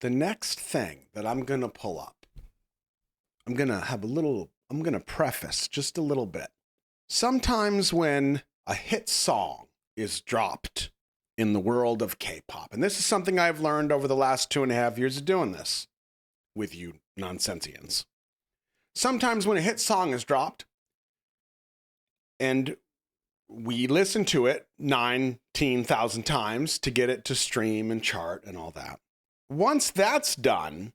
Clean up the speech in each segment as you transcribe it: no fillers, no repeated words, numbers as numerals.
The next thing that I'm going to pull up, I'm going to preface just a little bit. Sometimes when a hit song is dropped in the world of K-pop, and this is something I've learned over the last 2.5 years of doing this with you nonsensians. Sometimes when a hit song is dropped and we listen to it 19,000 times to get it to stream and chart and all that. Once that's done,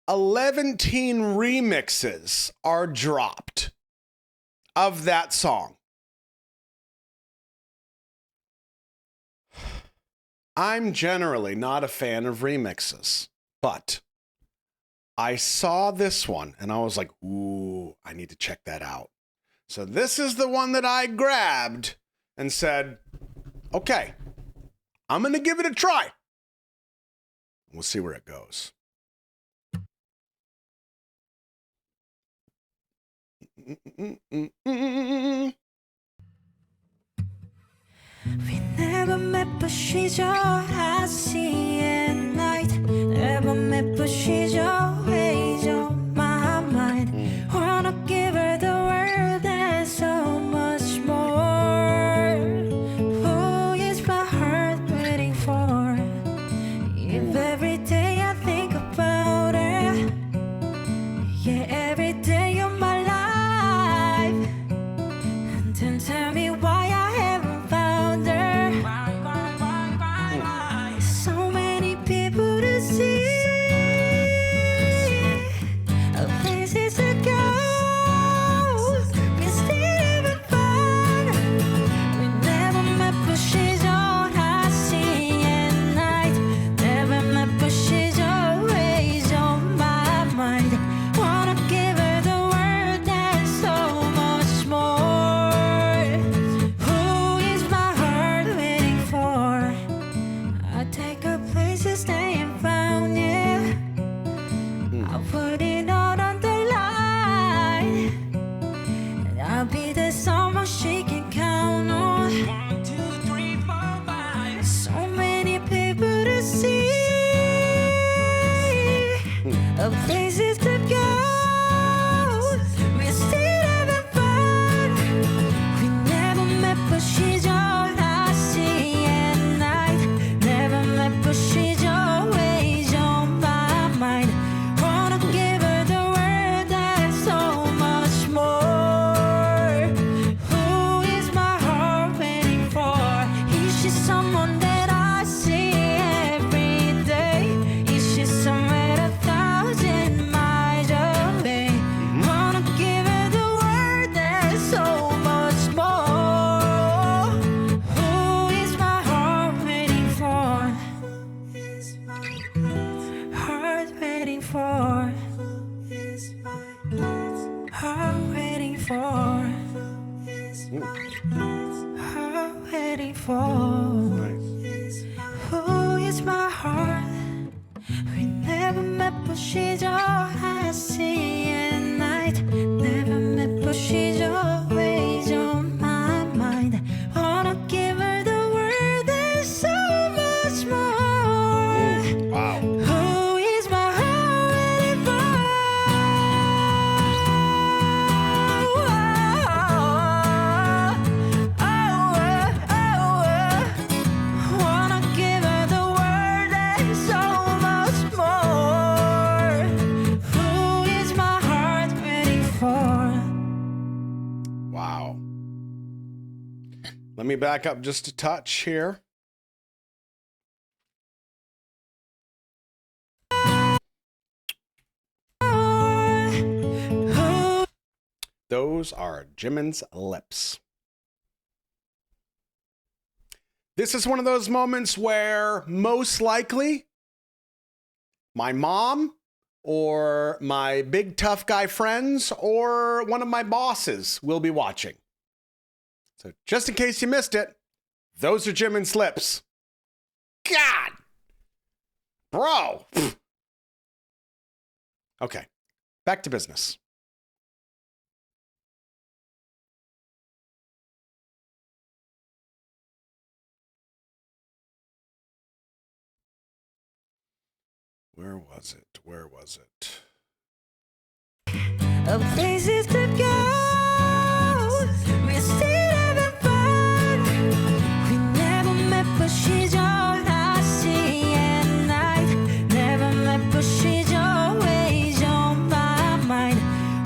11 remixes are dropped of that song. I'm generally not a fan of remixes, but I saw this one and I was like, ooh, I need to check that out. So this is the one that I grabbed and said, okay, I'm going to give it a try. We'll see where it goes. We never met, but she's your I-see at night. Never met, but she's your ways on my mind. Wanna give her the world and so much more. Who is my heart waiting for? If every day I think about her, yeah, every day of my life, and then tell me why I haven't found her. So many people to see, places to go. We still having fun. We never met, but she's all I see at night. Never met, but she's always on my mind. Wanna give her the world and so much more. Who is my heart waiting for? I take her places they ain't found yet. I'll put it all on the line, and I'll be the someone she can count on. 1, 2, 3, 4, 5. So many people to see, places to go. We're still having fun. We never met, but she's all I see at night. Never met, but she's always on my mind. Wanna give her the world and so much more. Who is my heart waiting for? Is she someone that I see every day? Is she somewhere 1,000 miles away? Wanna give her the world and so much more. Who is my heart waiting for? Who is my heart waiting for? Who is my heart waiting for? Who is my heart waiting for? Nice. Who is my heart? We never met, but she's all I see at night. Never met, but she's always on my mind. Wanna give her the world and so much more. Wow. Who is my heart waiting for? Wanna give her the world and so much more. Who is my heart waiting for? Wow. Let me back up just a touch here. Those are Jimin's lips. This is one of those moments where most likely my mom or my big tough guy friends or one of my bosses will be watching. So just in case you missed it, those are Jimin's lips. God! Bro! Okay, back to business. Where was it? Where was it? Of places to go. We're still having fun. We never met, but she's all I see at night. Never met, but she's always on my mind.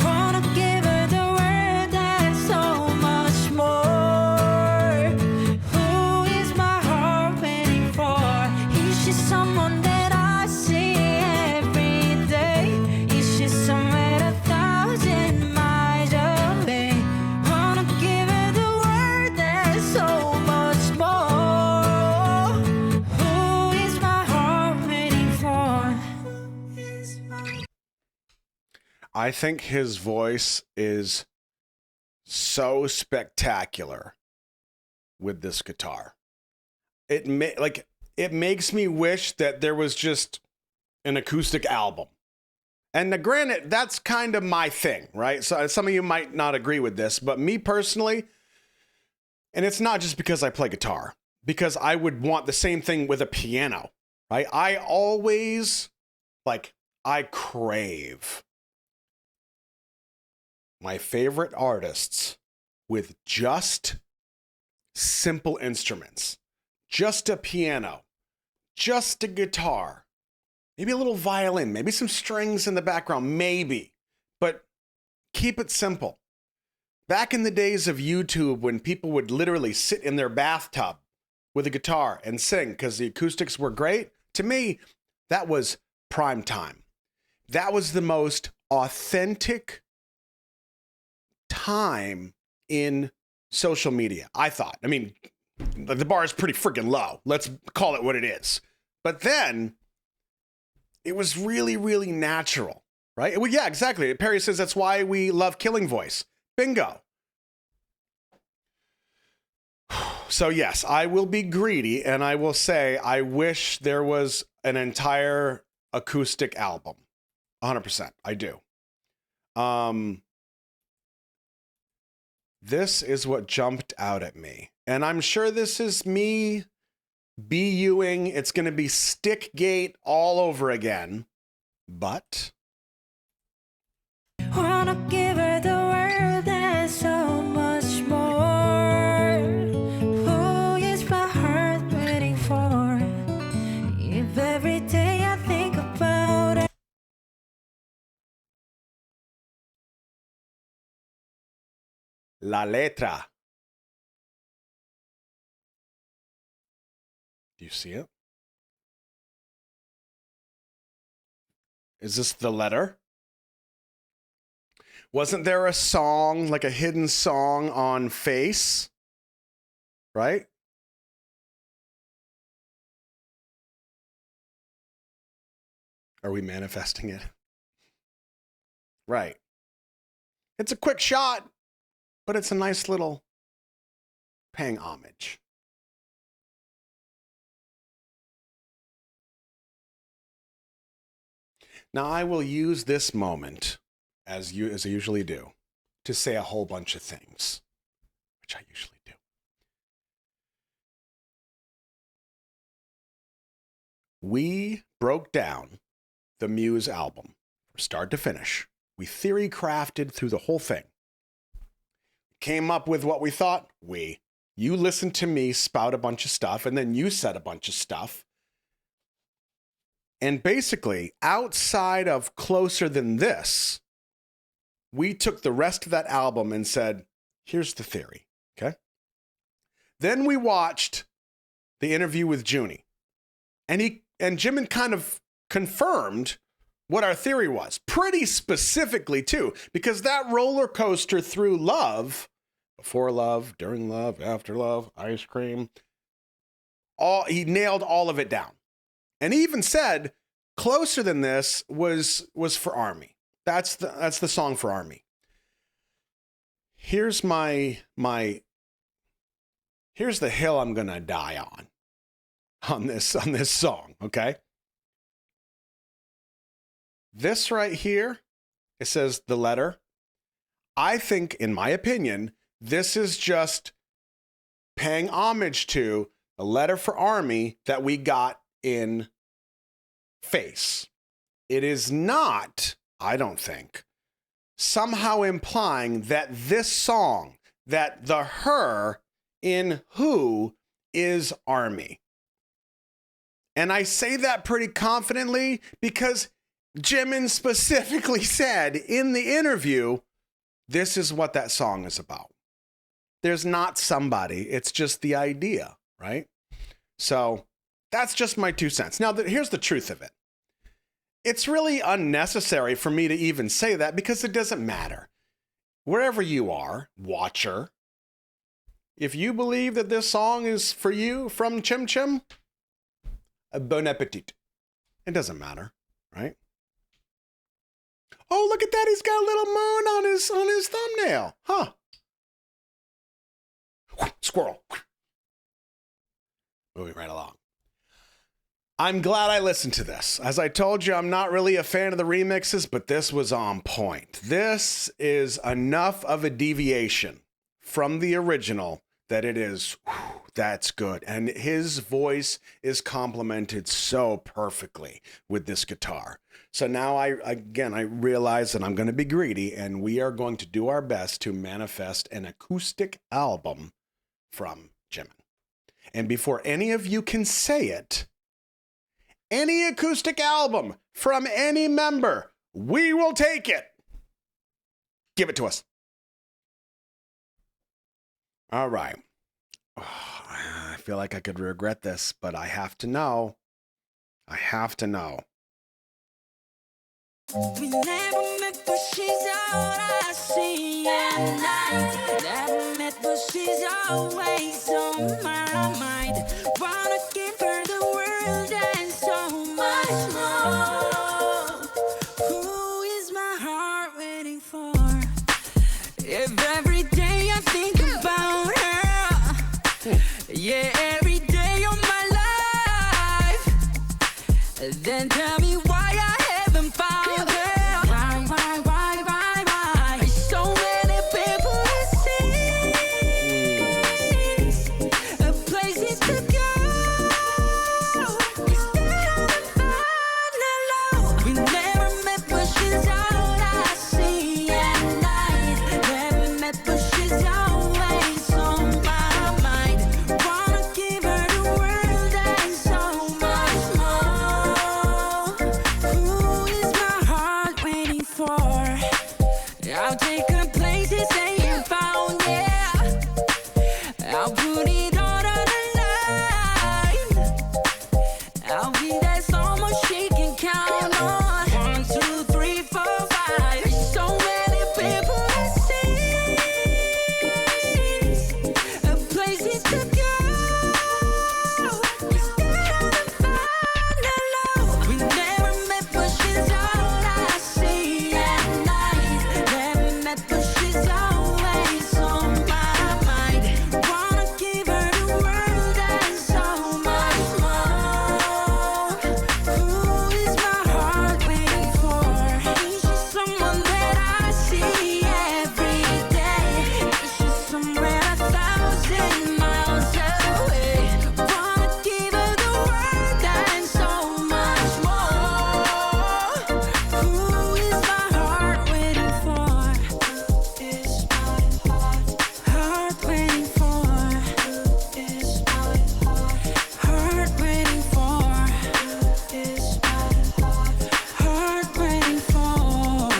Wanna give her the world and so much more. Who is my heart waiting for? Is she someone that I see every day? Is she somewhere a thousand miles away? Wanna give her the world and so much more. Who is my heart waiting for? I think his voice is so spectacular with this guitar. It makes me wish that there was just an acoustic album. And now, granted, that's kind of my thing, right? So some of you might not agree with this, but me personally, and it's not just because I play guitar, because I would want the same thing with a piano, right? I crave my favorite artists with just simple instruments, just a piano, just a guitar, maybe a little violin, maybe some strings in the background, maybe, but keep it simple. Back in the days of YouTube, when people would literally sit in their bathtub with a guitar and sing because the acoustics were great, to me, that was prime time. That was the most authentic time in social media, I thought. I mean, the bar is pretty freaking low. Let's call it what it is. But then it was really, really natural, right? Well, yeah, exactly. Perry says that's why we love Killing Voice. Bingo. So yes, I will be greedy and I will say I wish there was an entire acoustic album. 100%. I do. This is what jumped out at me. And I'm sure this is me BUing. It's going to be Stickgate all over again. But Wanna give her the world and so much more. Who is my heart waiting for? If every day I think about it. La Letra. Do you see it? Is this the letter? Wasn't there a song, like a hidden song on Face? Right? Are we manifesting it? Right. It's a quick shot, but it's a nice little paying homage. Now I will use this moment, as I usually do, to say a whole bunch of things, which I usually do. We broke down the Muse album from start to finish. We theory crafted through the whole thing. Came up with what we thought. You listened to me spout a bunch of stuff, and then you said a bunch of stuff. And basically, outside of Closer Than This, we took the rest of that album and said, here's the theory, okay? Then we watched the interview with Junie. And Jimin kind of confirmed what our theory was, pretty specifically too, because that roller coaster through love, before love, during love, after love, ice cream, he nailed all of it down. And he even said, Closer Than This was for Army. That's the song for Army. Here's here's the hill I'm gonna die on this song, okay? This right here, it says the letter. I think, in my opinion, this is just paying homage to the letter for Army that we got in Face. it is not, I don't think, somehow implying that this song, that the her in Who is Army. And I say that pretty confidently because Jimin specifically said in the interview, this is what that song is about. There's not somebody, it's just the idea, right? So that's just my 2 cents. Now, here's the truth of it. It's really unnecessary for me to even say that because it doesn't matter. Wherever you are, watcher, if you believe that this song is for you from Chim Chim, bon appetit. It doesn't matter, right? Oh, look at that. He's got a little moon on his thumbnail. Huh. Squirrel. Moving right along. I'm glad I listened to this. As I told you, I'm not really a fan of the remixes, but this was on point. This is enough of a deviation from the original that it is, that's good. And his voice is complemented so perfectly with this guitar. So now I realize that I'm going to be greedy, and we are going to do our best to manifest an acoustic album from Jimin. And before any of you can say it, any acoustic album from any member, we will take it. Give it to us. All right. Oh, I feel like I could regret this, but I have to know. I have to know. We never met, but she's all I see at night. Never met, but she's always on my mind. Wanna give her the world and so much more. Who is my heart waiting for? If every day I think about her, yeah, every day of my life, then tell me why I haven't found her. Why? So many people it seems, places to go. Instead of fun alone. We never met, but she's all I see at night. Never met, but she's always on my mind. Wanna give her the world and so much more. Who is my heart waiting for? I'll take her places they ain't found, yeah. I'll put it all on the line. I'll be there so much she can count on. 1, 2, 3, 4, 5. So many people it seems, places to go. Instead of fun alone. We never met, but she's all I see at night. Never met, but she's always on my mind. Wanna give her the world and so much more. Who is my heart waiting for? Is she someone that I see every day? Is she somewhere 1,000 miles away? Wanna give her the world and so much more. Who is my heart waiting for? Is my heart waiting for? Is my heart waiting for? Is my heart waiting for?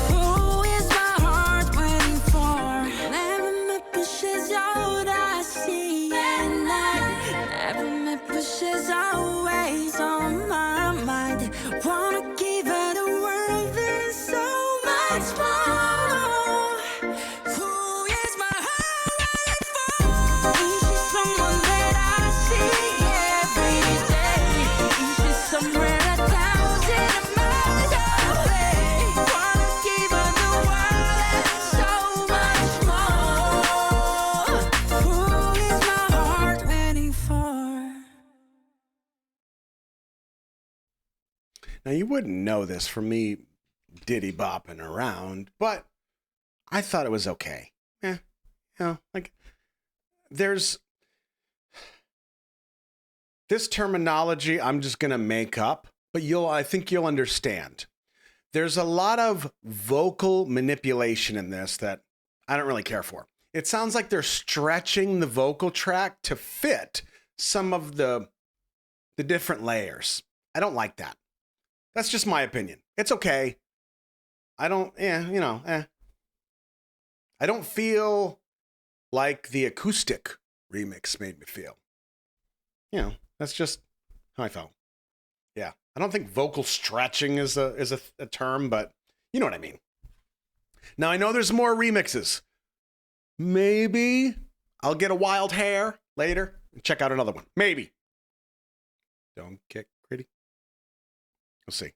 Who is my heart waiting for? Never met, but she's all I see at night. Never met, but she's always on my mind. Wanna give her the world and so much more. Who is my heart waiting for? Is she someone that I see every day? Is she somewhere 1,000 miles away? Wanna give her the world and so much more. Who is my heart waiting for? Now, you wouldn't know this from me diddy bopping around, but I thought it was okay. Like, there's this terminology I'm just going to make up but I think you'll understand. There's a lot of vocal manipulation in this that I don't really care for. It sounds like they're stretching the vocal track to fit some of the different layers. I don't like that. That's just my opinion. It's okay. I don't, I don't feel like the Acoustic remix made me feel. That's just how I felt. Yeah. I don't think vocal stretching is a term, but you know what I mean. Now, I know there's more remixes. Maybe I'll get a Wild Hair later and check out another one. Maybe. Don't get gritty. We'll see.